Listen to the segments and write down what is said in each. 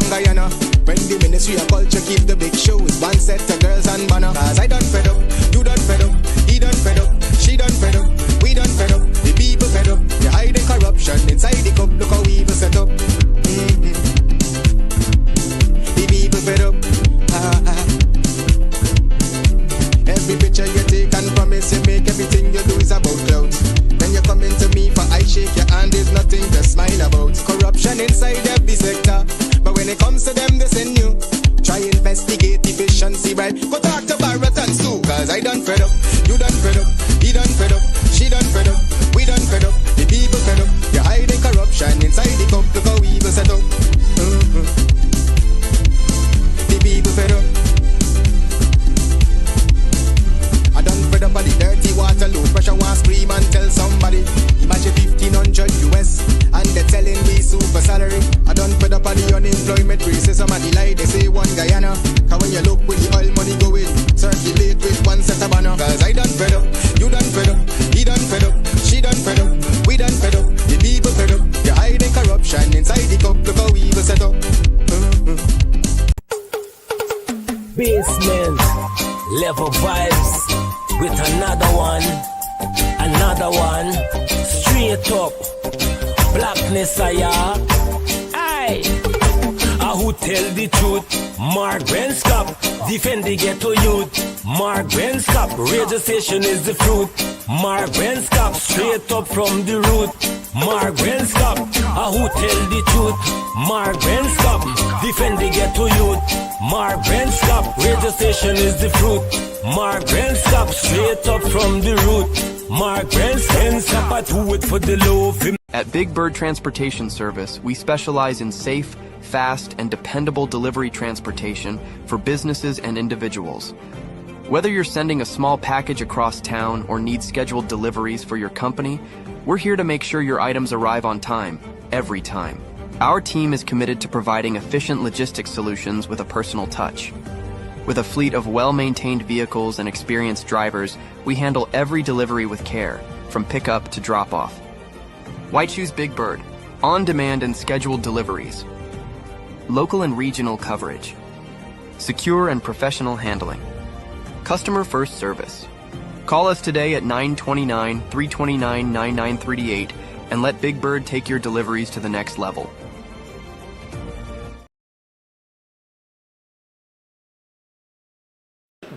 Guyana. When the Ministry of Culture keep the big shows, one set of girls and banner. Cause I done fed up, you done fed up, he done fed up, she done fed up, we done fed up, the people fed up. They hiding corruption inside the cup, look how we even set up. The people fed up. Every picture you take and promise you make, everything you do is about clout. Then you come into me for I shake your hand, there's nothing to smile about. Corruption inside every sector, but when it comes to them they send you. Try investigate efficiency, right? Go talk to Barrett and Sue. Cause I done fed up, you done fed up, he done fed up, she done fed up, we done fed up, the people fed up. You're hiding corruption inside the cup, look how we even set up. The people fed up. I done fed up on the dirty water, low pressure, want scream and tell somebody. Imagine 1,500 US and they're telling me super salary. I done fed up on the unemployment racism and the lie they say one Guyana. Cause when you look with the oil money going, circulate with one set of banner. Cause I done fed up, you done fed up, he done fed up, she done fed up, we done fed up, the people fed up. You're hiding corruption inside the cup, look how we even set up. Basement level vibes with another one, straight up, blackness aye. Who tell the truth? Mark Benskop, defend the ghetto youth. Mark Benskop, radio station is the fruit. Mark Benskop, straight up from the root. Mark Benskop, who tell the truth? Mark Benskop, defend the ghetto youth. Mark Benskop, radio station is the fruit. Mark Benskop, straight up from the root. Mark Benskop, I do it for the love. At Big Bird Transportation Service, we specialize in safe, fast, and dependable delivery transportation for businesses and individuals. Whether you're sending a small package across town or need scheduled deliveries for your company, we're here to make sure your items arrive on time, every time. Our team is committed to providing efficient logistics solutions with a personal touch. With a fleet of well-maintained vehicles and experienced drivers, we handle every delivery with care, from pickup to drop-off. Why choose Big Bird? On-demand and scheduled deliveries. Local and regional coverage. Secure and professional handling. Customer-first service. Call us today at 929-329-9938 and let Big Bird take your deliveries to the next level.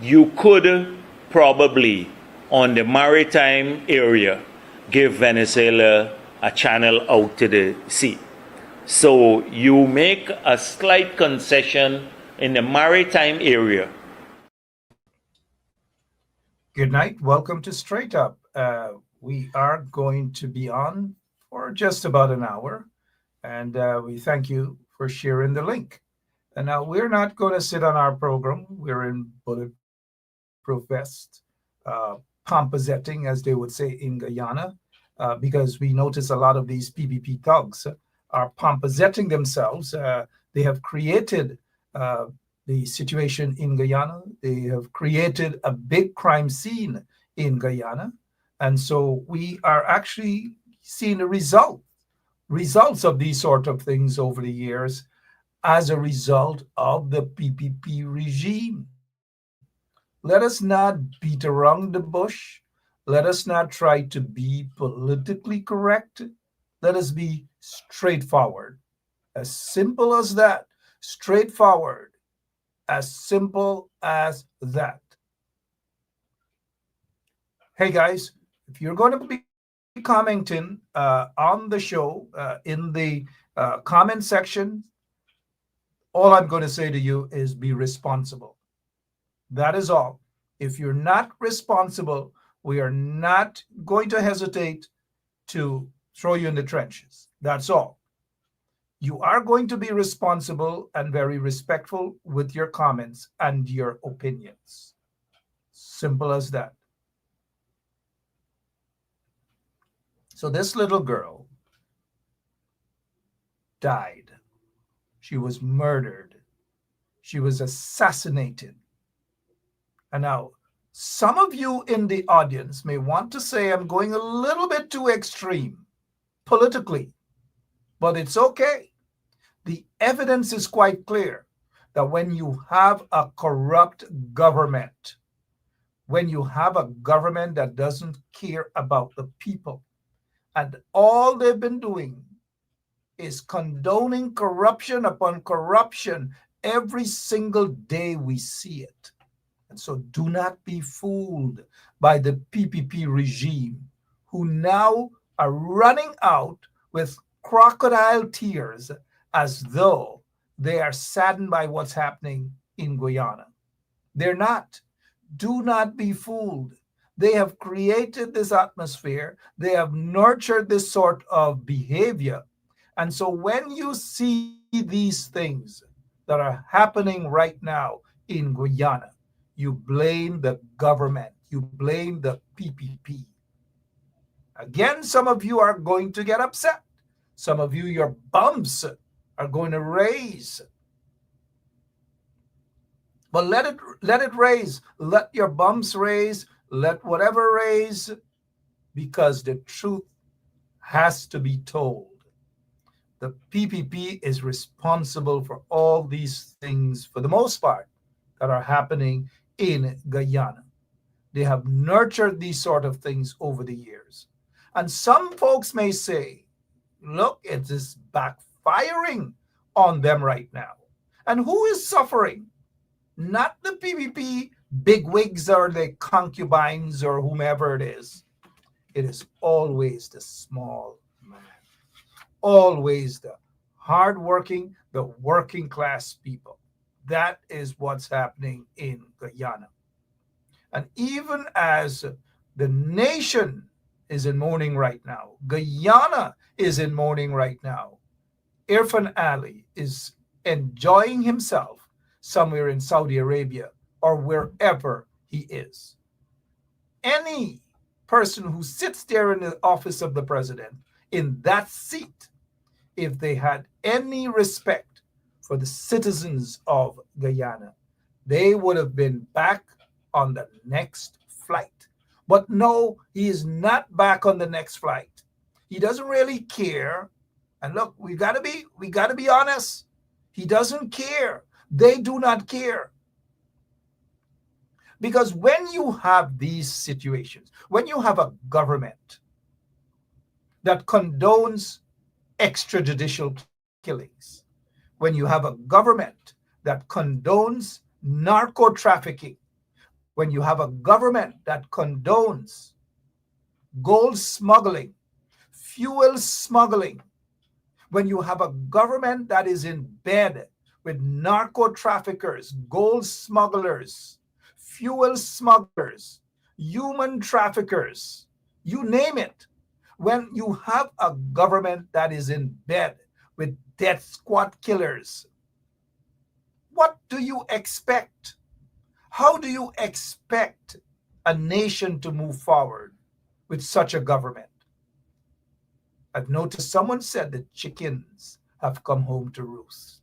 You could probably, on the maritime area, give Venezuela a channel out to the sea. So you make a slight concession in the maritime area. Good night. Welcome to Straight Up. We are going to be on for just about an hour, and we thank you for sharing the link. And now we're not going to sit on our program. We're in bulletproof vest, pomposetting, as they would say in Guyana, because we notice a lot of these PPP thugs are pomposetting themselves. They have created the situation in Guyana. They have created a big crime scene in Guyana. And so we are actually seeing the results of these sort of things over the years as a result of the PPP regime. Let us not beat around the bush. Let us not try to be politically correct. Let us be straightforward. As simple as that. Straightforward. As simple as that. Hey guys, if you're going to be commenting on the show in the comment section, all I'm going to say to you is be responsible. That is all. If you're not responsible, we are not going to hesitate to throw you in the trenches. That's all. You are going to be responsible and very respectful with your comments and your opinions. Simple as that. So this little girl died. She was murdered. She was assassinated. And now, some of you in the audience may want to say I'm going a little bit too extreme politically, but it's okay, The evidence is quite clear that when you have a corrupt government, when you have a government that doesn't care about the people, and all they've been doing is condoning corruption upon corruption every single day we see it. And so do not be fooled by the PPP regime, who now are running out with crocodile tears as though they are saddened by what's happening in Guyana. They're not. Do not be fooled. They have created this atmosphere. They have nurtured this sort of behavior. And so when you see these things that are happening right now in Guyana, you blame the government. You blame the PPP. Again, some of you are going to get upset. Some of you, your bumps are going to raise. But let it raise. Let your bumps raise. Let whatever raise, because the truth has to be told. The PPP is responsible for all these things, for the most part, that are happening in Guyana. They have nurtured these sort of things over the years. And some folks may say, look, it is backfiring on them right now. And who is suffering? Not the PPP bigwigs or the concubines or whomever it is. It is always the small man. Always the hardworking, the working class people. That is what's happening in Guyana. And even as the nation is in mourning right now, Guyana is in mourning right now, Irfan Ali is enjoying himself somewhere in Saudi Arabia or wherever he is. Any person who sits there in the office of the president, in that seat, if they had any respect for the citizens of Guyana, they would have been back on the next flight. But no, he is not back on the next flight. He doesn't really care. And look, we gotta be honest. He doesn't care. They do not care. Because when you have these situations, when you have a government that condones extrajudicial killings, when you have a government that condones narco trafficking, when you have a government that condones gold smuggling, fuel smuggling, when you have a government that is in bed with narco traffickers, gold smugglers, fuel smugglers, human traffickers, you name it. When you have a government that is in bed with death squad killers, what do you expect? How do you expect a nation to move forward with such a government? I've noticed someone said the chickens have come home to roost.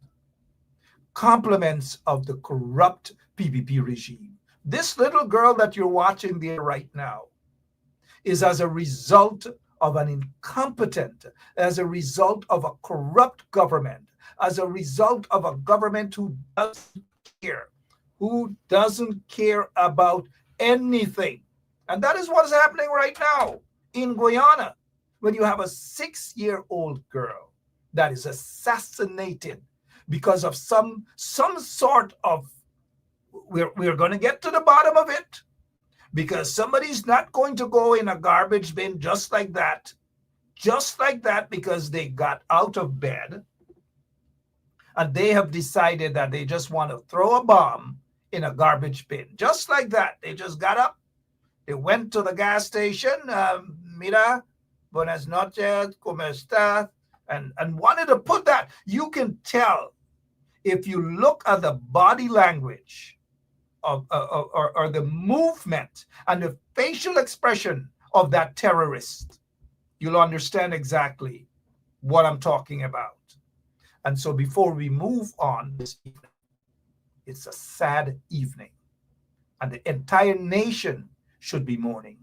Compliments of the corrupt PPP regime. This little girl that you're watching there right now is as a result of an incompetent, as a result of a corrupt government, as a result of a government who doesn't care about anything. And that is what is happening right now in Guyana, when you have a 6-year-old girl that is assassinated because of some sort of, we're going to get to the bottom of it, because somebody's not going to go in a garbage bin just like that, because they got out of bed and they have decided that they just want to throw a bomb in a garbage bin. Just like that. They just got up, they went to the gas station, mira, buenas noches, ¿cómo estás? And wanted to put that. You can tell if you look at the body language or the movement and the facial expression of that terrorist, you'll understand exactly what I'm talking about. And so before we move on this evening, it's a sad evening, and the entire nation should be mourning,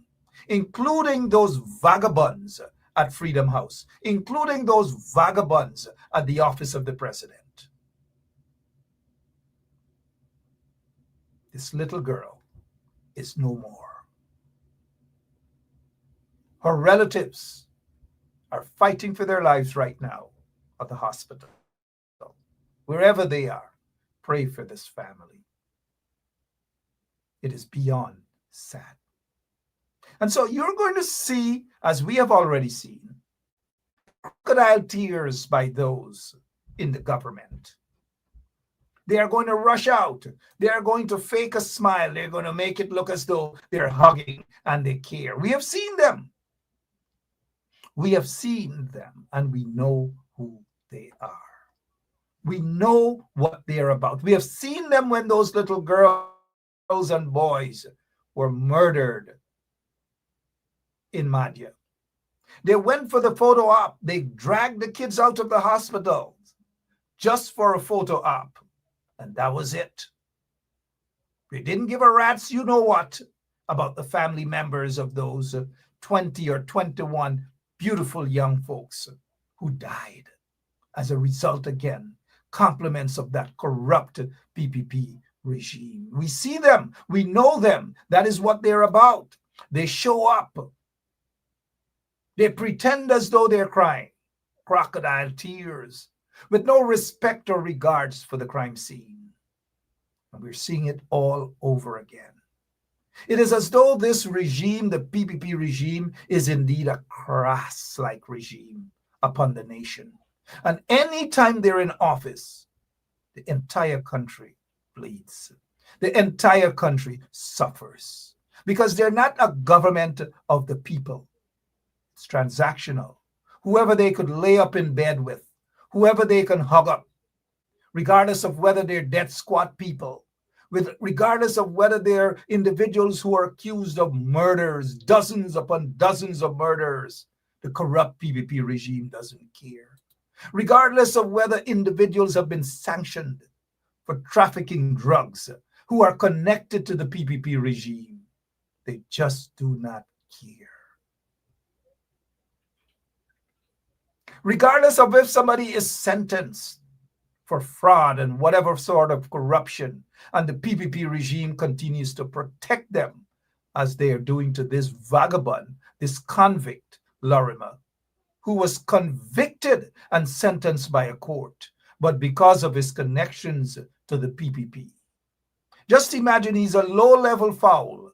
including those vagabonds at Freedom House, including those vagabonds at the office of the president. This little girl is no more. Her relatives are fighting for their lives right now at the hospital. Wherever they are, pray for this family. It is beyond sad. And so you're going to see, as we have already seen, crocodile tears by those in the government. They are going to rush out. They are going to fake a smile. They're going to make it look as though they're hugging and they care. We have seen them. We have seen them, and we know who they are. We know what they're about. We have seen them when those little girls and boys were murdered in Madhya. They went for the photo op. They dragged the kids out of the hospital just for a photo op. And that was it. They didn't give a rat's you know what about the family members of those 20 or 21 beautiful young folks who died as a result, again, compliments of that corrupt PPP regime. We see them. We know them. That is what they're about. They show up. They pretend as though they're crying. Crocodile tears with no respect or regards for the crime scene. And we're seeing it all over again. It is as though this regime, the PPP regime, is indeed a crass-like regime upon the nation. And anytime they're in office, the entire country bleeds. The entire country suffers because they're not a government of the people. It's transactional. Whoever they could lay up in bed with, whoever they can hug up, regardless of whether they're death squad people, regardless of whether they're individuals who are accused of murders, dozens upon dozens of murders, the corrupt PPP regime doesn't care. Regardless of whether individuals have been sanctioned for trafficking drugs who are connected to the PPP regime, they just do not care. Regardless of if somebody is sentenced for fraud and whatever sort of corruption, and the PPP regime continues to protect them as they are doing to this vagabond, this convict, Lorimer, who was convicted and sentenced by a court, but because of his connections to the PPP. Just imagine he's a low-level foul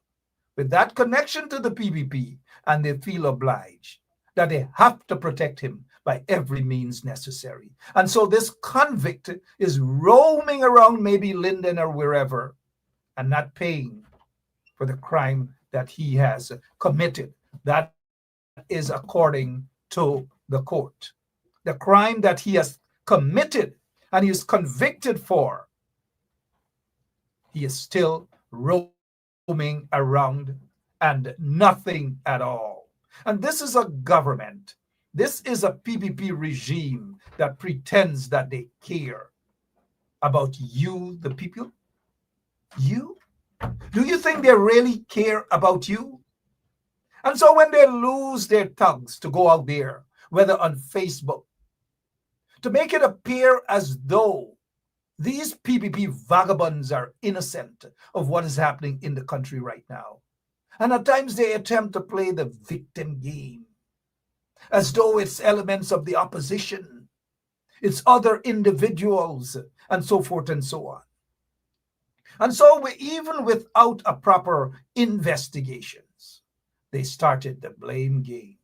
with that connection to the PPP, and they feel obliged that they have to protect him by every means necessary. And so this convict is roaming around maybe Linden or wherever and not paying for the crime that he has committed. That is according to the court. The crime that he has committed and he is convicted for, he is still roaming around and nothing at all. And this is a government. This is a PPP regime that pretends that they care about you, the people. You? Do you think they really care about you? And so when they lose their tongues to go out there, whether on Facebook, to make it appear as though these PPP vagabonds are innocent of what is happening in the country right now. And at times they attempt to play the victim game, as though it's elements of the opposition, it's other individuals, and so forth and so on. And so even without a proper investigations, they started the blame game.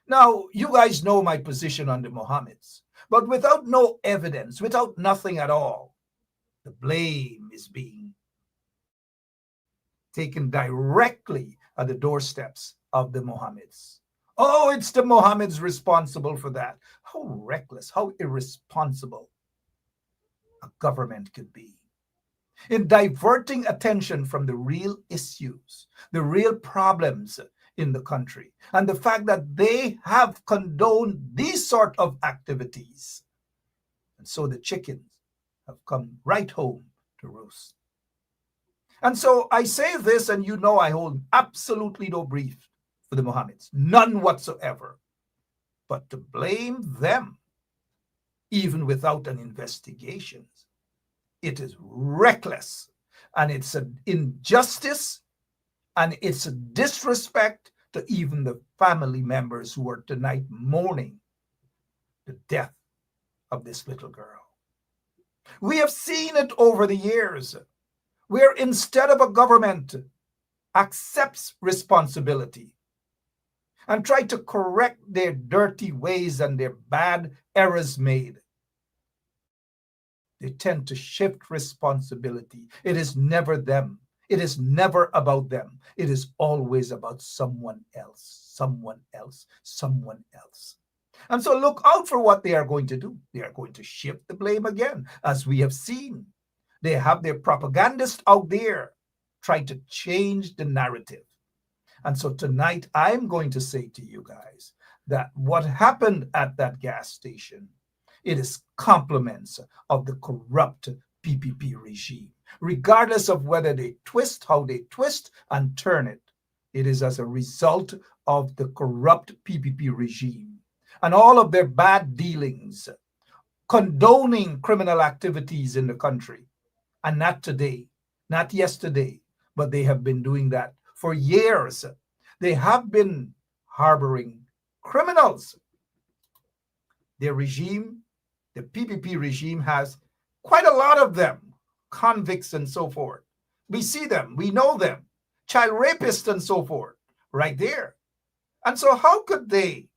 Now, you guys know my position on the Mohammeds, but without no evidence, without nothing at all, the blame is being taken directly at the doorsteps of the Mohammeds. Oh, it's the Mohammeds responsible for that. How reckless, how irresponsible a government could be in diverting attention from the real issues, the real problems in the country, and the fact that they have condoned these sort of activities. And so the chickens have come right home to roost. And so I say this, and you know I hold absolutely no brief for the Mohammeds, none whatsoever. But to blame them, even without an investigation, it is reckless, and it's an injustice, and it's a disrespect to even the family members who are tonight mourning the death of this little girl. We have seen it over the years, where instead of a government accepts responsibility and try to correct their dirty ways and their bad errors made, they tend to shift responsibility. It is never them. It is never about them. It is always about someone else, someone else, someone else. And so look out for what they are going to do. They are going to shift the blame again, as we have seen. They have their propagandists out there trying to change the narrative. And so tonight, I'm going to say to you guys that what happened at that gas station, it is compliments of the corrupt PPP regime. Regardless of whether they twist, how they twist and turn it, it is as a result of the corrupt PPP regime and all of their bad dealings, condoning criminal activities in the country. And not today, not yesterday, but they have been doing that for years. They have been harboring criminals. Their regime, the PPP regime, has quite a lot of them, convicts and so forth. We see them, we know them, child rapists and so forth, right there. And so how could they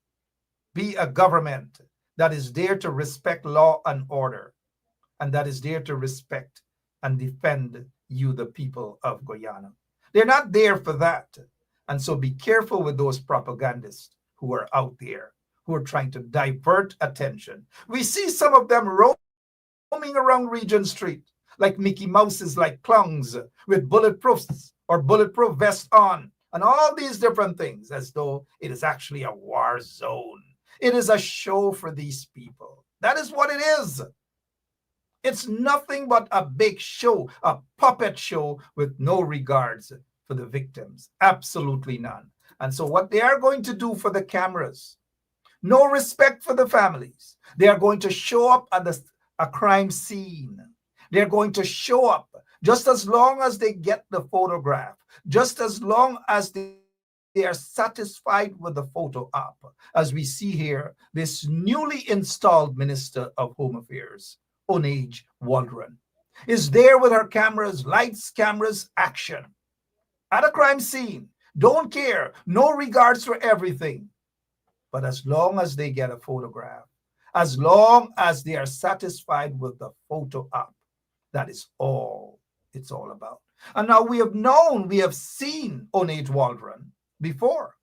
be a government that is there to respect law and order, and that is there to respect and defend you, the people of Guyana? They're not there for that. And so be careful with those propagandists who are out there, who are trying to divert attention. We see some of them roaming around Regent Street like Mickey Mouses, like clowns with bulletproofs or bulletproof vests on, and all these different things, as though it is actually a war zone. It is a show for these people. That is what it is. It's nothing but a big show, a puppet show with no regards for the victims. Absolutely none. And so what they are going to do for the cameras, no respect for the families. They are going to show up at a crime scene. They're going to show up just as long as they get the photograph, just as long as they are satisfied with the photo op. As we see here, this newly installed Minister of Home Affairs, Onage Waldron, is there with her cameras, lights, cameras, action, at a crime scene. Don't care, no regards for everything. But as long as they get a photograph, as long as they are satisfied with the photo op, that is all it's all about. And now we have seen Onage Waldron before.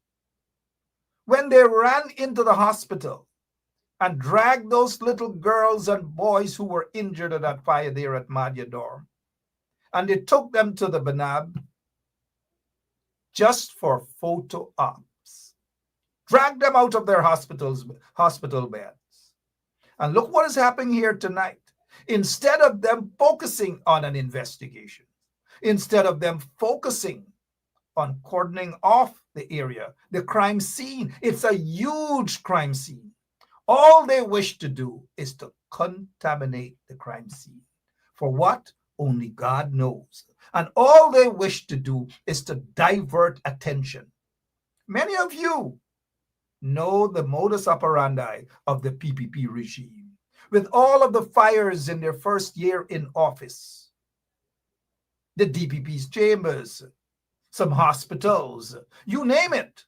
When they ran into the hospital and dragged those little girls and boys who were injured at that fire there at Madhya Dorm, and they took them to the Banab just for photo ops, dragged them out of their hospital beds. And look what is happening here tonight. Instead of them focusing on an investigation, instead of them focusing on cordoning off the area, the crime scene, it's a huge crime scene. All they wish to do is to contaminate the crime scene. For what? Only God knows. And all they wish to do is to divert attention. Many of you know the modus operandi of the PPP regime. With all of the fires in their first year in office, the DPP's chambers, some hospitals, you name it,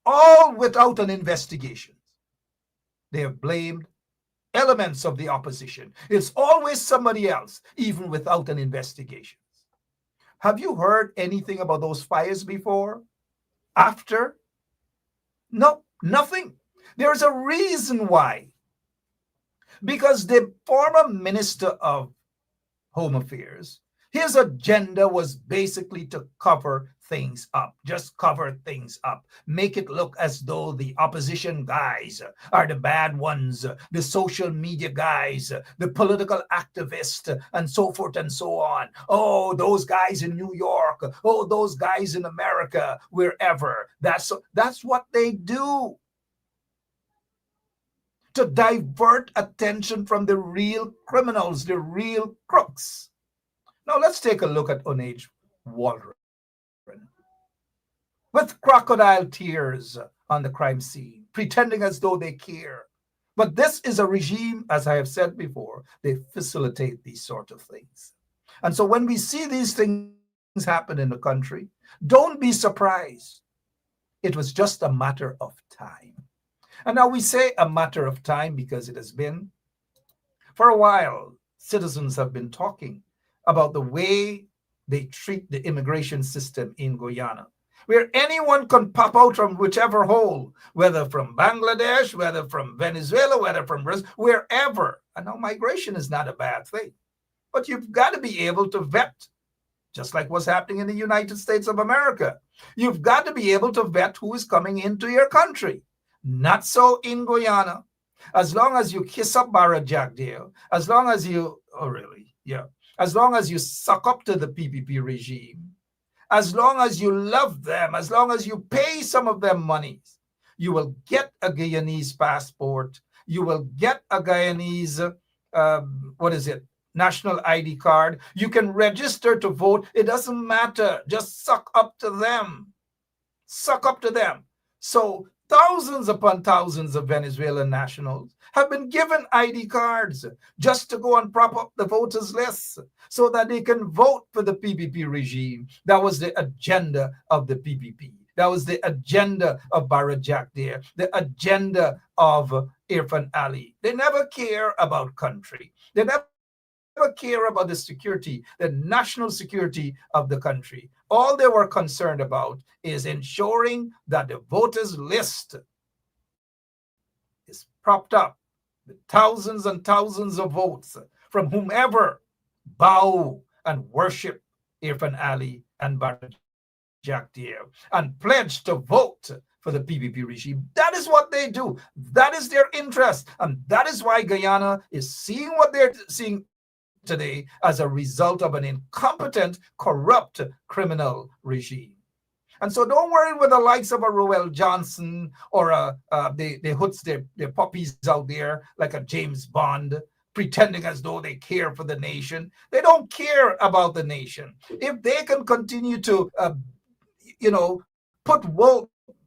all without an investigation. They have blamed elements of the opposition. It's always somebody else, even without an investigation. Have you heard anything about those fires before? After? No, nothing. There's a reason why. Because the former Minister of Home Affairs, his agenda was basically to cover things up, just cover things up, make it look as though the opposition guys are the bad ones, the social media guys, the political activists, and so forth and so on. Oh, those guys in New York. Oh, those guys in America, wherever. That's what they do, to divert attention from the real criminals, the real crooks. Now let's take a look at Onage Waldron with crocodile tears on the crime scene, pretending as though they care. But this is a regime, as I have said before, they facilitate these sort of things. And so when we see these things happen in the country, don't be surprised. It was just a matter of time. And now we say a matter of time because it has been, for a while, citizens have been talking about the way they treat the immigration system in Guyana, where anyone can pop out from whichever hole, whether from Bangladesh, whether from Venezuela, whether from Brazil, wherever. And now migration is not a bad thing, but you've got to be able to vet, just like what's happening in the United States of America. You've got to be able to vet who is coming into your country. Not so in Guyana. As long as you kiss up Barra Jagdeo, as long as you, oh really, yeah, as long as you suck up to the PPP regime, as long as you love them, as long as you pay some of them monies, you will get a Guyanese passport, you will get a Guyanese, national ID card, you can register to vote, it doesn't matter, just suck up to them. Suck up to them. So thousands upon thousands of Venezuelan nationals have been given ID cards just to go and prop up the voters' lists so that they can vote for the PPP regime. That was the agenda of the PPP. That was the agenda of Barra Jagdeo, the agenda of Irfan Ali. They never care about country. They never care about the security, the national security of the country. All they were concerned about is ensuring that the voters' list is propped up with thousands and thousands of votes from whomever bow and worship Irfan Ali and Barra Jagdeo and pledge to vote for the PPP regime. That is what they do. That is their interest. And that is why Guyana is seeing what they're seeing today as a result of an incompetent, corrupt criminal regime. And so don't worry with the likes of a Roel Johnson or they hoods their puppies out there like a James Bond, pretending as though they care for the nation. They don't care about the nation. If they can continue to, put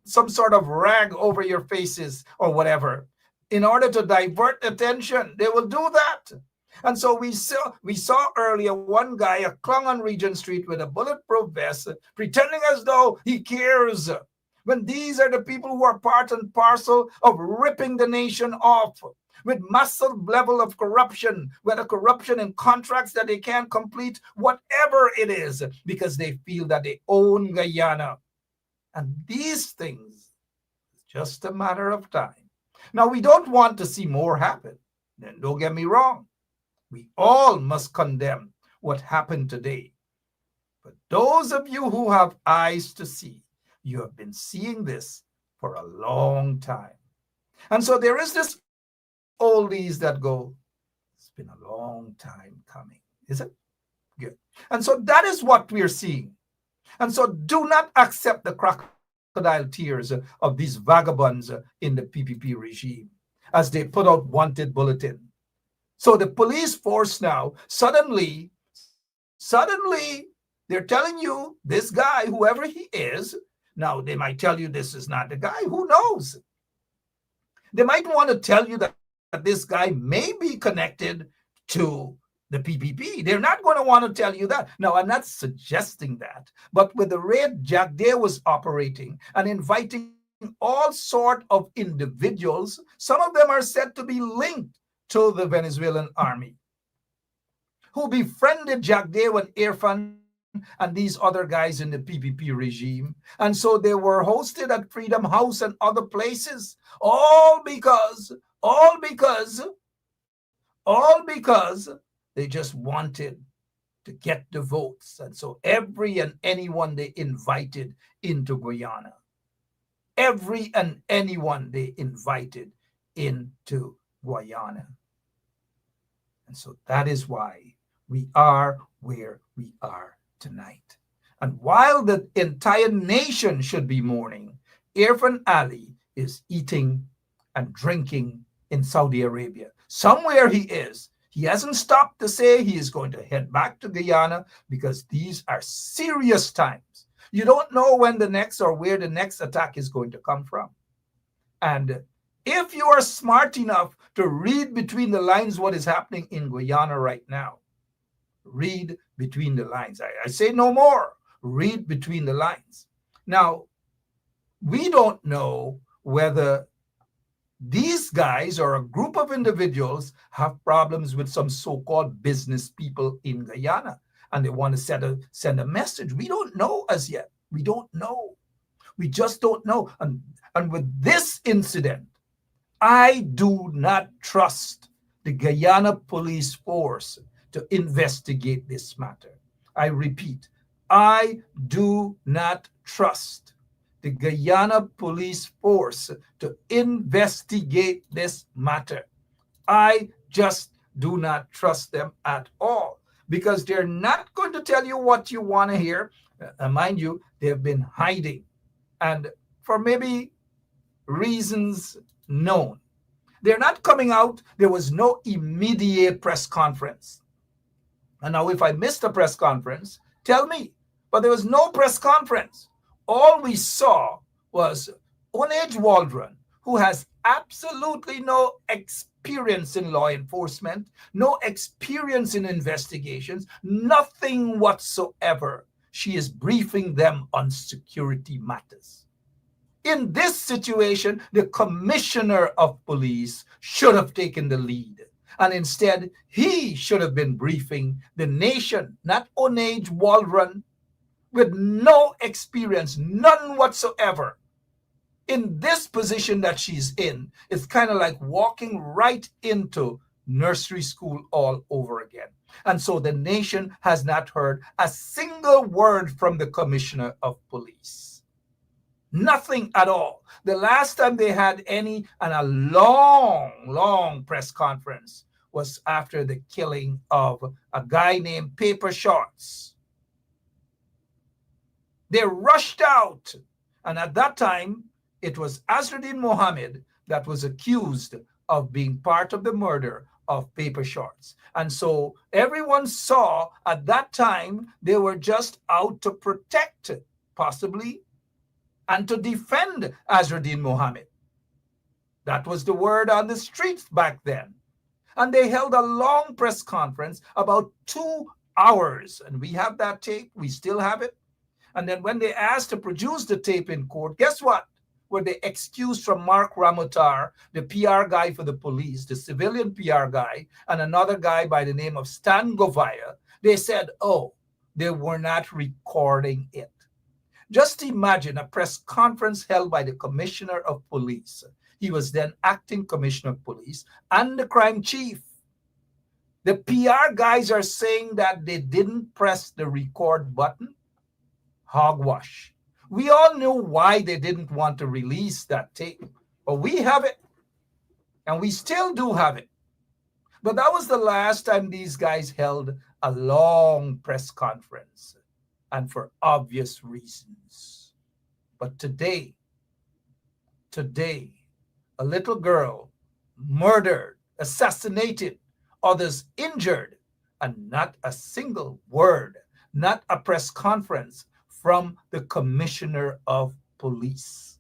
some sort of rag over your faces or whatever, in order to divert attention, they will do that. And so we saw earlier one guy clung on Regent Street with a bulletproof vest, pretending as though he cares, when these are the people who are part and parcel of ripping the nation off with massive level of corruption, whether corruption in contracts that they can't complete, whatever it is, because they feel that they own Guyana. And these things, it's just a matter of time. Now, we don't want to see more happen. Then don't get me wrong. We all must condemn what happened today. But those of you who have eyes to see, you have been seeing this for a long time. And so there is this oldies that go, it's been a long time coming. Is it? Good. And so that is what we're seeing. And so do not accept the crocodile tears of these vagabonds in the PPP regime as they put out wanted bulletin. So the police force now, suddenly, they're telling you this guy, whoever he is, now they might tell you this is not the guy, who knows? They might want to tell you that this guy may be connected to the PPP. They're not going to want to tell you that. Now, I'm not suggesting that, but with the way Jagdeo was operating and inviting all sort of individuals, some of them are said to be linked to the Venezuelan army, who befriended Jagdeo and Irfan and these other guys in the PPP regime. And so they were hosted at Freedom House and other places, all because they just wanted to get the votes. And so every and anyone they invited into Guyana, every and anyone they invited into Guyana. And so that is why we are where we are tonight. And while the entire nation should be mourning, Irfan Ali is eating and drinking in Saudi Arabia. Somewhere he is. He hasn't stopped to say he is going to head back to Guyana because these are serious times. You don't know when the next or where the next attack is going to come from. And if you are smart enough to read between the lines what is happening in Guyana right now, read between the lines. I say no more. Read between the lines. Now, we don't know whether these guys or a group of individuals have problems with some so-called business people in Guyana and they want to send a message. We don't know as yet. We don't know. We just don't know. And with this incident, I do not trust the Guyana police force to investigate this matter. I repeat, I do not trust the Guyana police force to investigate this matter. I just do not trust them at all because they're not going to tell you what you want to hear. Mind you, they've been hiding, and for maybe reasons known. They're not coming out. There was no immediate press conference. And now if I missed a press conference, tell me. But there was no press conference. All we saw was Onage Waldron, who has absolutely no experience in law enforcement, no experience in investigations, nothing whatsoever. She is briefing them on security matters. In this situation, the commissioner of police should have taken the lead. And instead, he should have been briefing the nation, not Onage Waldron, with no experience, none whatsoever. In this position that she's in, it's kind of like walking right into nursery school all over again. And so the nation has not heard a single word from the commissioner of police. Nothing at all. The last time they had any, and a long press conference, was after the killing of a guy named Paper Shorts. They rushed out. And at that time, it was Azruddin Mohammed that was accused of being part of the murder of Paper Shorts. And so everyone saw at that time they were just out to protect, possibly, and to defend Azruddin Mohammed. That was the word on the streets back then. And they held a long press conference, about 2 hours. And we have that tape. We still have it. And then when they asked to produce the tape in court, guess what? Were they excused from Mark Ramotar, the PR guy for the police, the civilian PR guy, and another guy by the name of Stan Govaya. They said, oh, they were not recording it. Just imagine a press conference held by the commissioner of police. He was then acting commissioner of police and the crime chief. The PR guys are saying that they didn't press the record button. Hogwash. We all knew why they didn't want to release that tape, but we have it, and we still do have it. But that was the last time these guys held a long press conference, and for obvious reasons. But today, a little girl murdered, assassinated, others injured, and not a single word, not a press conference from the commissioner of police.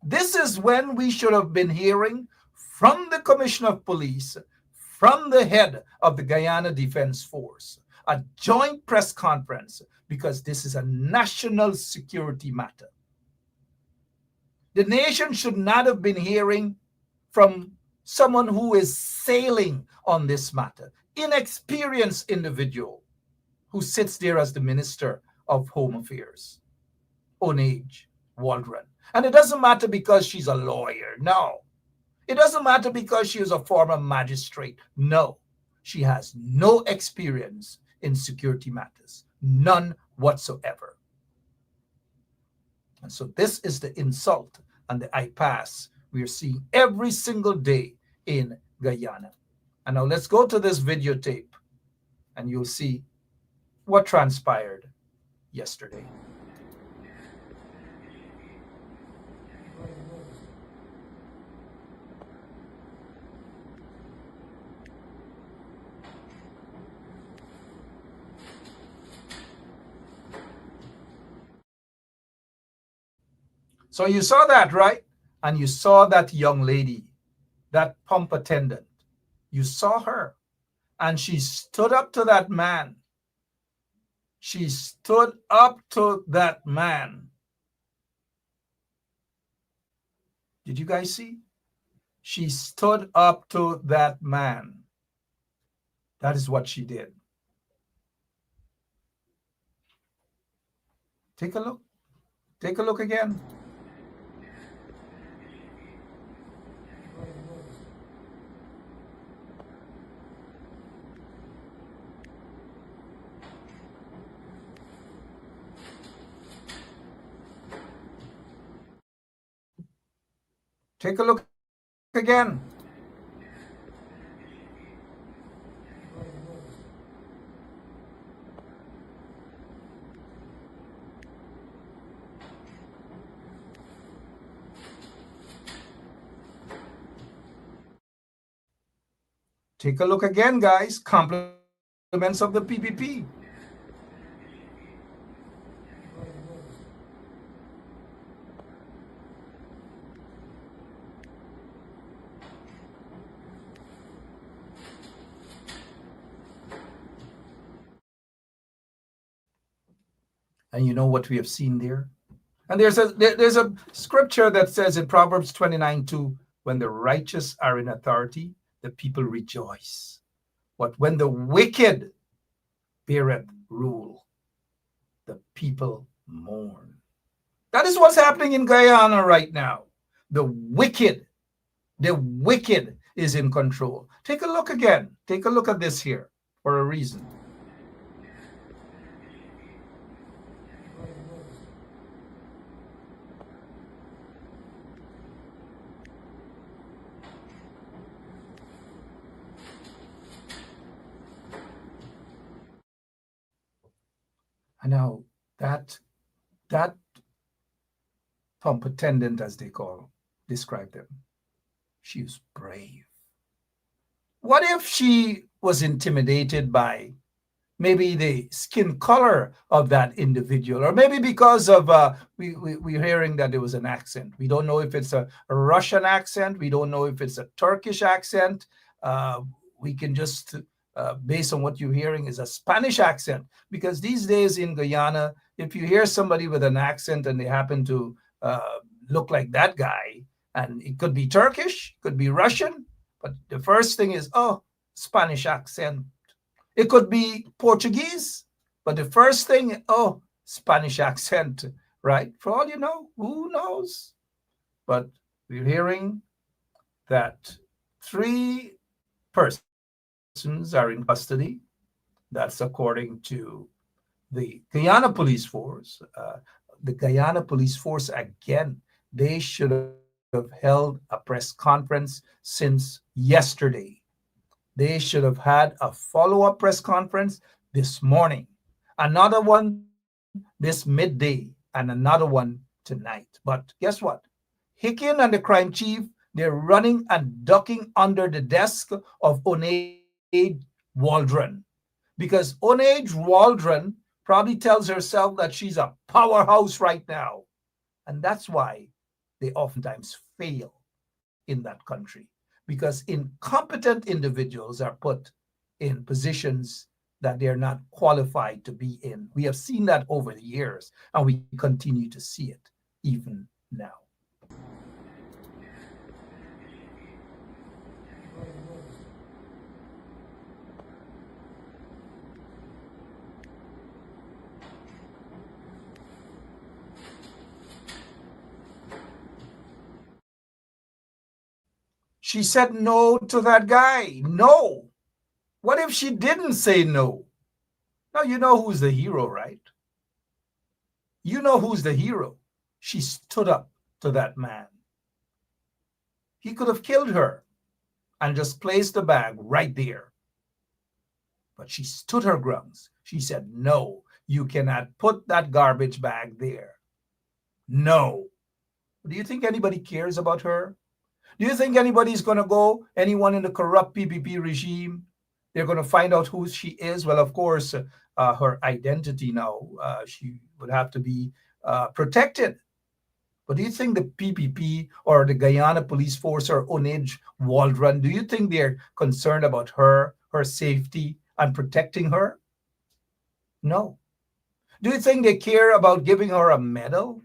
This is when we should have been hearing from the commissioner of police, from the head of the Guyana Defense Force, a joint press conference, because this is a national security matter. The nation should not have been hearing from someone who is sailing on this matter, inexperienced individual who sits there as the Minister of Home Affairs, Onage Waldron. And it doesn't matter because she's a lawyer. No. It doesn't matter because she was a former magistrate. No. She has no experience in security matters, none whatsoever. And so this is the insult and the impasse we are seeing every single day in Guyana. And now let's go to this videotape and you'll see what transpired yesterday. So you saw that, right? And you saw that young lady, that pump attendant. You saw her. And she stood up to that man. She stood up to that man. Did you guys see? She stood up to that man. That is what she did. Take a look. Take a look again. Take a look again. Take a look again, guys. Compliments of the PPP. And you know what we have seen there? And there's a scripture that says in Proverbs 29:2, when the righteous are in authority, the people rejoice. But when the wicked beareth rule, the people mourn. That is what's happening in Guyana right now. The wicked is in control. Take a look again. Take a look at this here for a reason. And now that pump attendant, as they describe them, she was brave. What if she was intimidated by maybe the skin color of that individual, or maybe because of we're hearing that there was an accent. We don't know if it's a Russian accent. We don't know if it's a Turkish accent. We can just based on what you're hearing is a Spanish accent, because these days in Guyana, if you hear somebody with an accent and they happen to look like that guy, and it could be Turkish, could be Russian, but the first thing is, oh, Spanish accent. It could be Portuguese, but the first thing, oh, Spanish accent, right? For all you know, who knows? But we're hearing that 3 persons are in custody. That's according to the Guyana Police Force. The Guyana Police Force, again, they should have held a press conference since yesterday. They should have had a follow-up press conference this morning, another one this midday, and another one tonight. But guess what? Hicken and the crime chief, they're running and ducking under the desk of Oneid Waldron, because Oneid Waldron probably tells herself that she's a powerhouse right now. And that's why they oftentimes fail in that country, because incompetent individuals are put in positions that they're not qualified to be in. We have seen that over the years, and we continue to see it even now. She said no to that guy. No. What if she didn't say no? Now, you know who's the hero, right? You know who's the hero. She stood up to that man. He could have killed her and just placed the bag right there. But she stood her grounds. She said, no, you cannot put that garbage bag there. No. Do you think anybody cares about her? Do you think anybody's going to go, anyone in the corrupt PPP regime, they're going to find out who she is? Well, of course, her identity now, she would have to be protected. But do you think the PPP or the Guyana police force or Onage Waldron, do you think they're concerned about her safety and protecting her? No. Do you think they care about giving her a medal?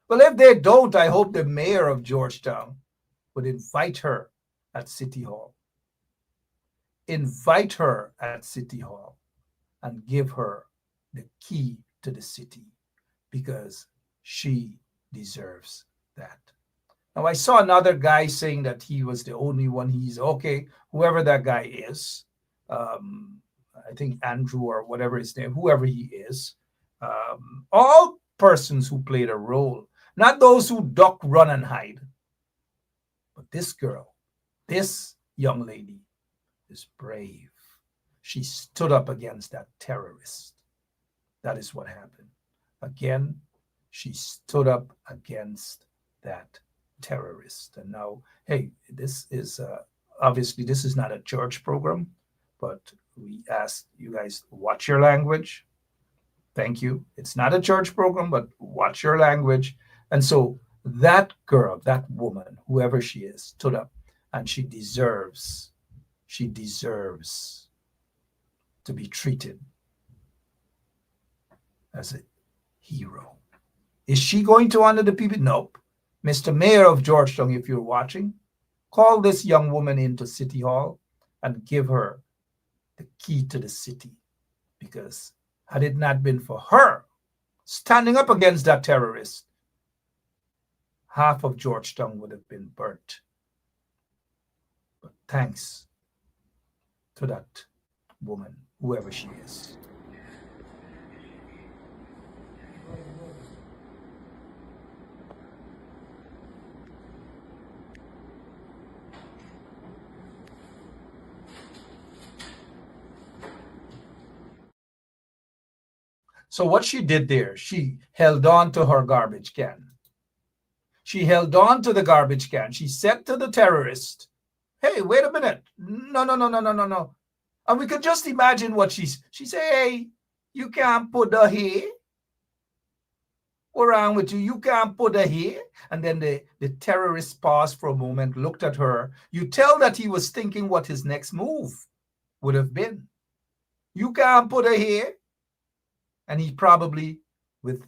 Well, if they don't, I hope the mayor of Georgetown would invite her at City Hall. Invite her at City Hall and give her the key to the city, because she deserves that. Now, I saw another guy saying that he was the only one. He's okay, whoever that guy is. I think Andrew or whatever his name, whoever he is. All persons who played a role, not those who duck, run, and hide. But this girl, this young lady is brave. She stood up against that terrorist. That is what happened. Again, she stood up against that terrorist. And now, hey, this is obviously this is not a church program, but we ask you guys watch your language. Thank you. It's not a church program, but watch your language. And so that girl, that woman, whoever she is, stood up, and she deserves to be treated as a hero. Is she going to honor the people? Nope. Mr. Mayor of Georgetown, if you're watching, call this young woman into City Hall and give her the key to the city. Because had it not been for her standing up against that terrorist, half of Georgetown would have been burnt. But thanks to that woman, whoever she is. So what she did there, she held on to her garbage can. She held on to the garbage can. She said to the terrorist, hey, wait a minute. No. And we could just imagine what she said, hey, you can't put her here. What's wrong with you? You can't put her here. And then the terrorist paused for a moment, looked at her. You tell that he was thinking what his next move would have been. You can't put her here. And he probably, with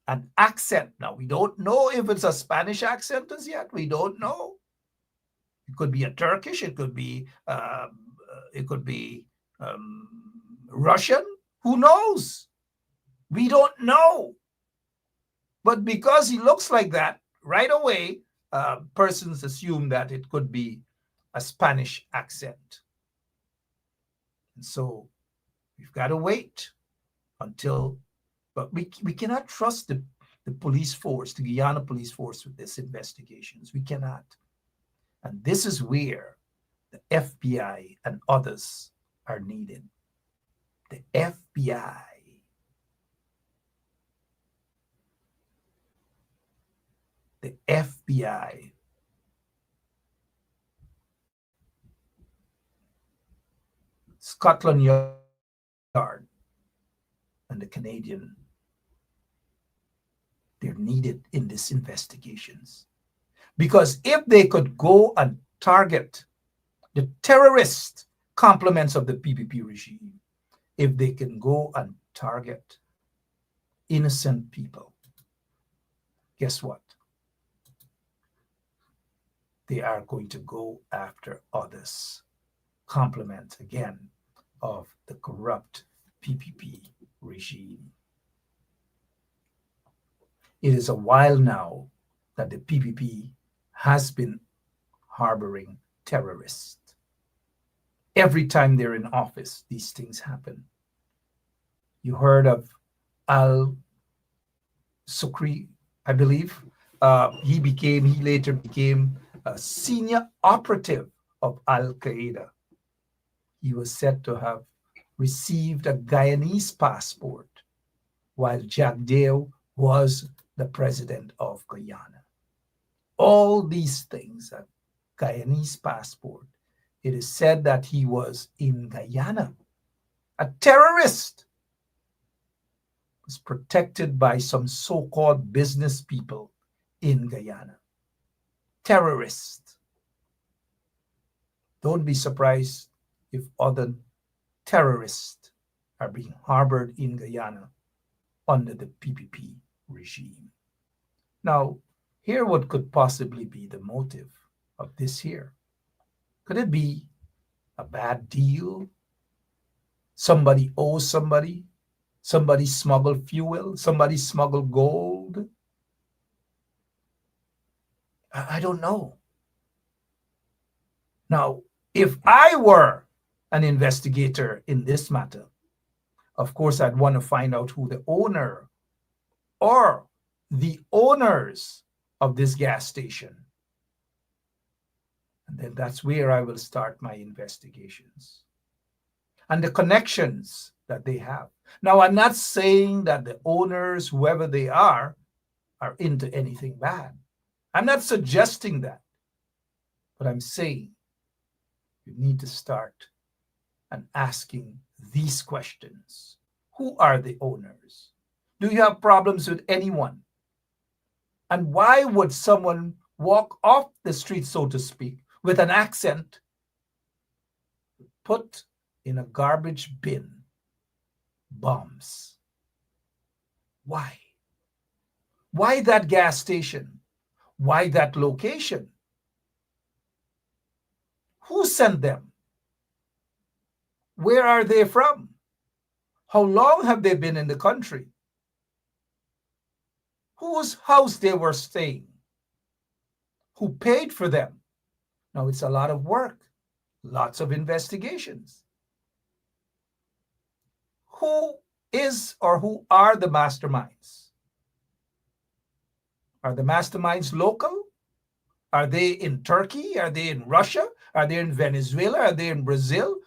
an accent. Now, we don't know if it's a Spanish accent as yet. We don't know. It could be a Turkish. It could be Russian. Who knows? We don't know. But because he looks like that, right away, persons assume that it could be a Spanish accent. And so we've got to wait until, but we cannot trust the police force, the Guyana police force with these investigations. We cannot. And this is where the FBI and others are needed. The FBI. The FBI. Scotland Yard and the Canadian, they're needed in these investigations. Because if they could go and target the terrorist complements of the PPP regime, if they can go and target innocent people, guess what? They are going to go after others, complement again of the corrupt PPP regime. It is a while now that the PPP has been harboring terrorists. every time they're in office, these things happen. You heard of Al Sukri, I believe. He later became a senior operative of Al Qaeda. He was said to have received a Guyanese passport while Jack Dale was the president of Guyana. All these things, a Guyanese passport. It is said that he was in Guyana. A terrorist was protected by some so-called business people in Guyana. Terrorists. Don't be surprised if other terrorists are being harbored in Guyana under the PPP regime. Now, here what could possibly be the motive of this here. Could it be a bad deal? Somebody owes somebody? Somebody smuggled fuel? Somebody smuggled gold? I don't know. Now, if I were an investigator in this matter, of course, I'd want to find out who the owner or the owners of this gas station. And then that's where I will start my investigations. And the connections that they have. Now, I'm not saying that the owners, whoever they are into anything bad. I'm not suggesting that. But I'm saying you need to start and asking these questions. Who are the owners? Do you have problems with anyone? And why would someone walk off the street, so to speak, with an accent, put in a garbage bin bombs? Why? Why that gas station? Why that location? Who sent them? Where are they from? How long have they been in the country? Whose house they were staying? Who paid for them? Now, it's a lot of work, lots of investigations. Who is or who are the masterminds? Are the masterminds local? Are they in Turkey? Are they in Russia? Are they in Venezuela? Are they in Brazil?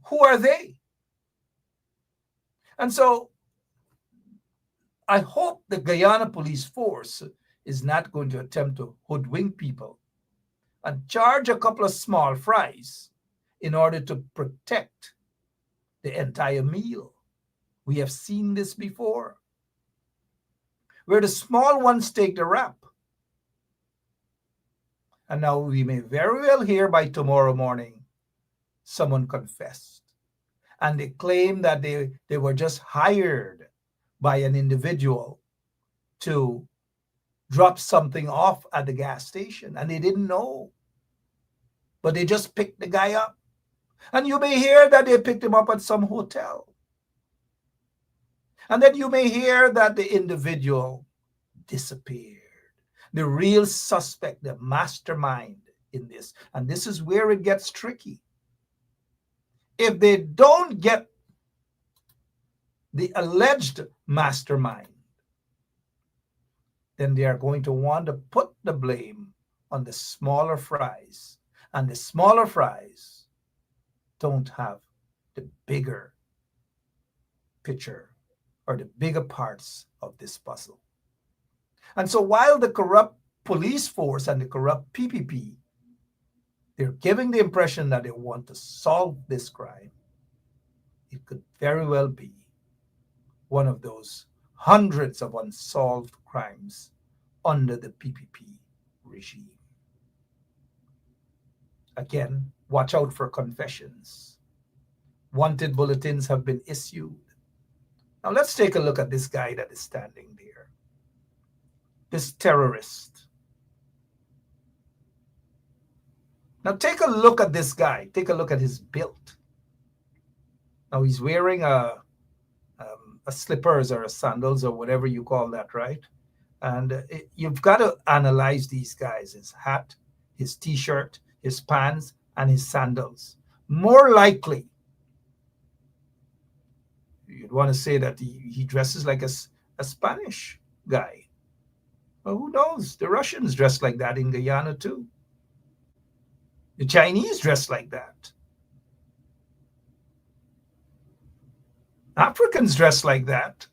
Who are they? And so I hope the Guyana police force is not going to attempt to hoodwink people and charge a couple of small fries in order to protect the entire meal. We have seen this before, where the small ones take the rap. And now we may very well hear by tomorrow morning someone confessed. And they claim that they were just hired by an individual to drop something off at the gas station. And they didn't know. But they just picked the guy up. And you may hear that they picked him up at some hotel. And then you may hear that the individual disappeared. The real suspect, the mastermind in this. And this is where it gets tricky. If they don't get the alleged mastermind, then they are going to want to put the blame on the smaller fries. And the smaller fries don't have the bigger picture or the bigger parts of this puzzle. And so while the corrupt police force and the corrupt PPP, they're giving the impression that they want to solve this crime, it could very well be one of those hundreds of unsolved crimes under the PPP regime. Again, watch out for confessions. Wanted bulletins have been issued. Now let's take a look at this guy that is standing there. This terrorist. Now take a look at this guy. Take a look at his build. Now he's wearing a slippers or a sandals or whatever you call that, right? And you've got to analyze these guys, his hat, his t-shirt, his pants, and his sandals. more likely, you'd want to say that he dresses like a Spanish guy. Well, who knows? The Russians dress like that in Guyana too. The Chinese dress like that. Africans dress like that.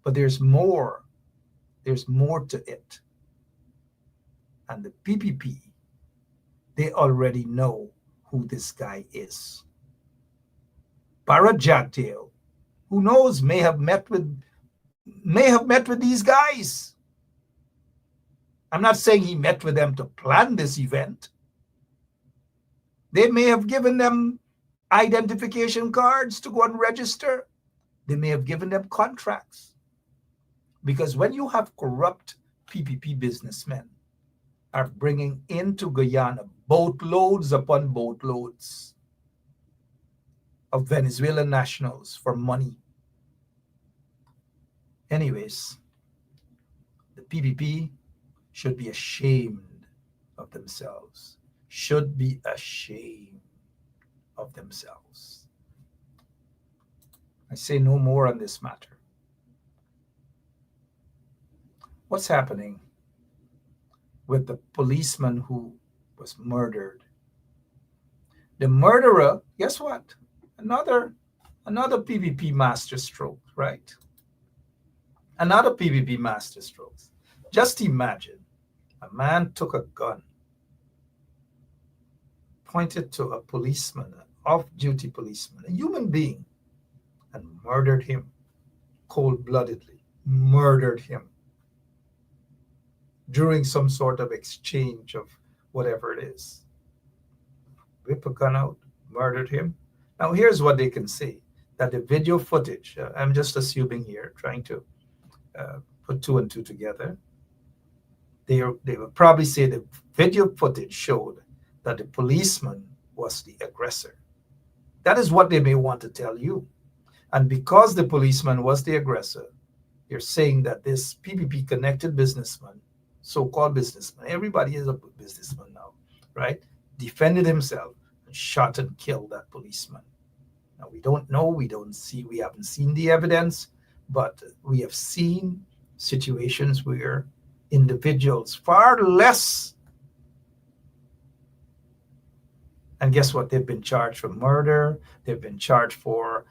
But there's more. There's more to it. And the PPP, they already know who this guy is. Barra Jagdale, who knows, may have met with these guys. I'm not saying he met with them to plan this event. They may have given them identification cards to go and register. They may have given them contracts. Because when you have corrupt PPP businessmen are bringing into Guyana boatloads upon boatloads of Venezuelan nationals for money. Anyways, the PPP should be ashamed of themselves. Should be ashamed of themselves. I say no more on this matter. What's happening with the policeman who was murdered? The murderer, guess what? Another PPP masterstroke, right? Another PPP masterstroke. Just imagine a man took a gun, pointed to a policeman, an off-duty policeman, a human being, and murdered him cold-bloodedly, murdered him during some sort of exchange of whatever it is. Whip a gun out, murdered him. Now, here's what they can say, that the video footage, I'm just assuming here, trying to put two and two together. They will probably say the video footage showed that the policeman was the aggressor. That is what they may want to tell you. And because the policeman was the aggressor, you're saying that this PPP connected businessman, so-called businessman, everybody is a businessman now, right? Defended himself and shot and killed that policeman. Now, we don't know, we haven't seen the evidence, but we have seen situations where individuals far less, and guess what? They've been charged for murder, they've been charged for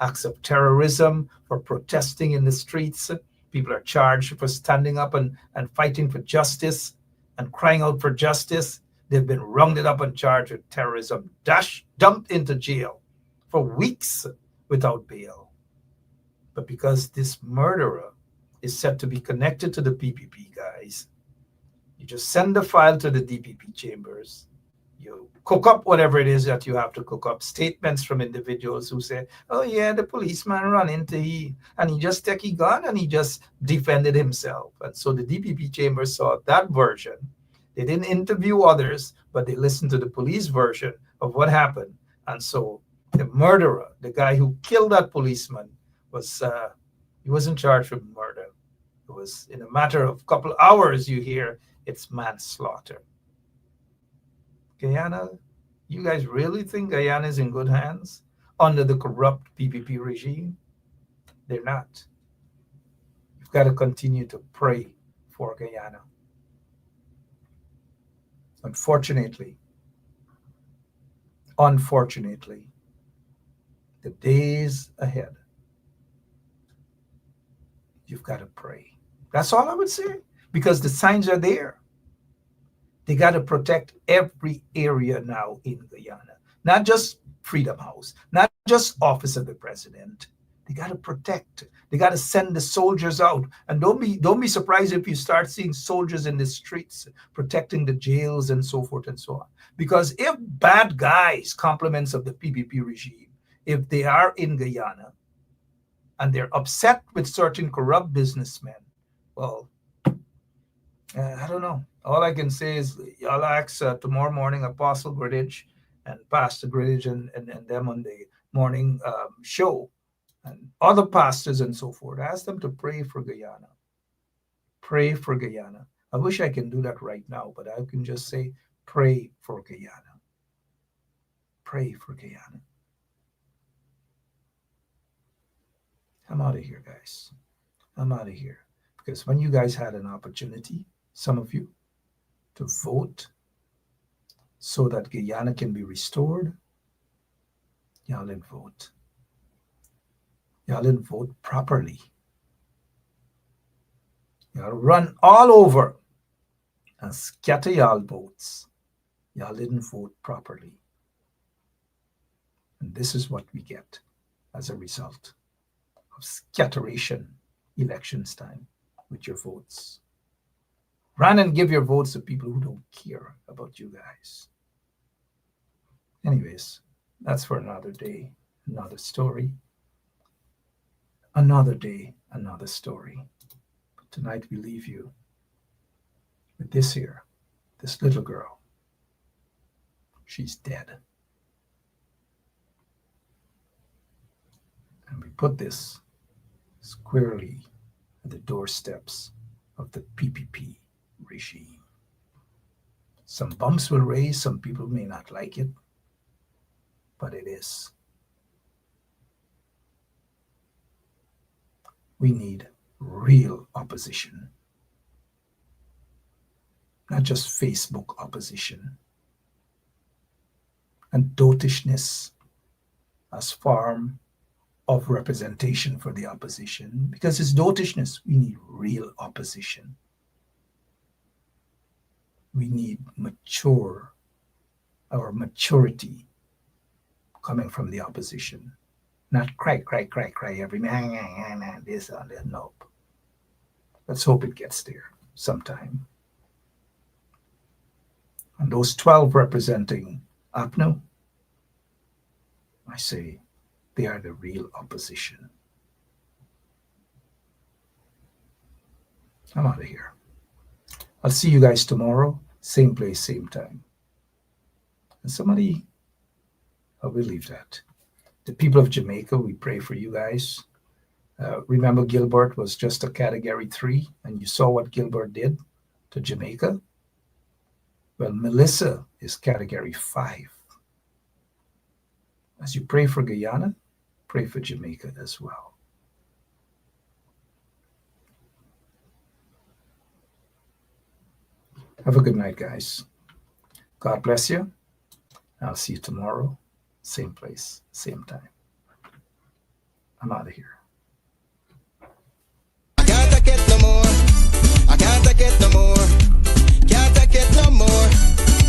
acts of terrorism, for protesting in the streets. People are charged for standing up and fighting for justice and crying out for justice. They've been rounded up and charged with terrorism, dumped into jail for weeks without bail. But because this murderer is said to be connected to the PPP guys, you just send the file to the DPP chambers. You cook up whatever it is that you have to cook up, statements from individuals who say, oh yeah, the policeman ran into he just take his gun and he just defended himself. And so the DPP chambers saw that version. They didn't interview others, but they listened to the police version of what happened. And so the murderer, the guy who killed that policeman, he wasn't charged with murder. It was in a matter of a couple of hours, you hear it's manslaughter. Guyana, you guys really think Guyana is in good hands under the corrupt PPP regime? They're not. You've got to continue to pray for Guyana. Unfortunately, the days ahead, you've got to pray. That's all I would say, because the signs are there. They got to protect every area now in Guyana, not just Freedom House, not just Office of the President. They got to protect. They got to send the soldiers out. And don't be surprised if you start seeing soldiers in the streets protecting the jails and so forth and so on. Because if bad guys, compliments of the PPP regime, if they are in Guyana and they're upset with certain corrupt businessmen, well, I don't know. All I can say is I'll ask tomorrow morning Apostle Gridage and Pastor Gridage and them on the morning show, and other pastors and so forth. Ask them to pray for Guyana. Pray for Guyana. I wish I can do that right now, but I can just say pray for Guyana. pray for Guyana. I'm out of here, guys. I'm out of here. Because when you guys had an opportunity, some of you, to vote so that Guyana can be restored, y'all didn't vote. Y'all didn't vote properly. Y'all run all over and scatter y'all votes. Y'all didn't vote properly. And this is what we get as a result of scatteration elections time with your votes. Run and give your votes to people who don't care about you guys. Anyways, that's for another day, another story. Another day, another story. But tonight we leave you with this here, this little girl. She's dead. And we put this squarely at the doorsteps of the PPP regime. Some bumps will raise, some people may not like it, but it is. We need real opposition, not just Facebook opposition. And dotishness as form of representation for the opposition, because it's dotishness. We need real opposition. We need maturity coming from the opposition. Not cry every man, this or that. Nope. Let's hope it gets there sometime. And those 12 representing APNO, I say they are the real opposition. I'm out of here. I'll see you guys tomorrow, same place, same time. And somebody, I will leave that. The people of Jamaica, we pray for you guys. Remember, Gilbert was just a category 3, and you saw what Gilbert did to Jamaica? Well, Melissa is category 5. As you pray for Guyana, pray for Jamaica as well. Have a good night, guys. God bless you. I'll see you tomorrow, same place, same time. I'm out of here. I can't take it no more. I can't take it no more. Can't take it no more.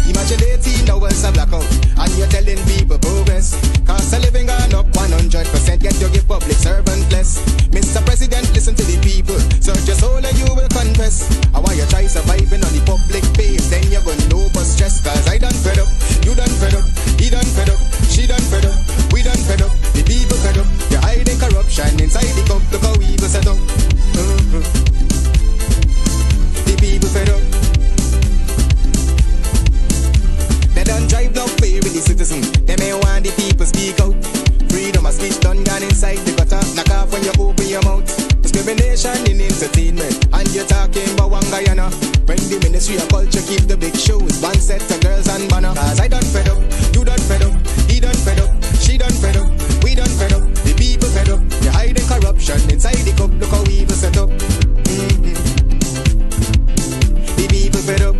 Imagine 18 hours of blackout and you're telling people progress. Cost of living gone up 100%. Get your give public servant less. Mr. President, listen to the people. Search your soul and you will confess. I want you try surviving on the public base. Then you're gonna know but stress. Cause I done fed up. You done fed up. He done fed up. She done fed up. We done fed up. The people fed up. You're hiding corruption inside the cup. Look how evil set up. The people fed up. They don't drive no fear with the citizen. They may want the people speak out. Freedom of speech done gone inside the gutter. Knock off when you open your mouth. Discrimination in entertainment. And you're talking about one Guyana. When the Ministry of Culture keep the big shows. One set of girls and banner. Cause I done fed up. You done fed up. He done fed up. She done fed up. We done fed up. The people fed up. You're hiding corruption inside the cup. Look how evil set up. The people fed up.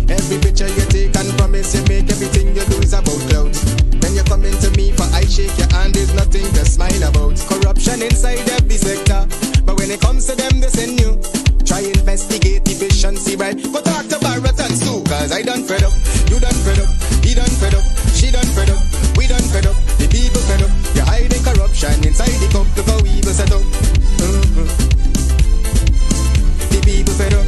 Every picture you take and promise you make, everything you do is about clout. When you're coming to me for I shake your hand, there's nothing to smile about. Corruption inside every sector, but when it comes to them they send you. Try investigate efficiency, right? Go talk to Barrett and Sue. Cause I done fed up, you done fed up, he done fed up, she done fed up, we done fed up, the people fed up. You're hiding corruption inside the cup, look how evil set up. The people fed up.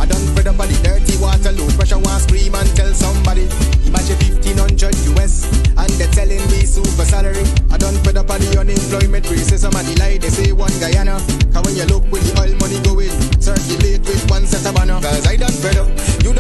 I done fed up on the dirty Waterloo. Pressure want scream and tell somebody. Imagine 1500 US and they're telling me super salary. I done fed up on the unemployment rate. Say somebody lie, they say one Guyana. Cause when you look with the oil money going, circulate with one set of banner. Cause I done fed up, you done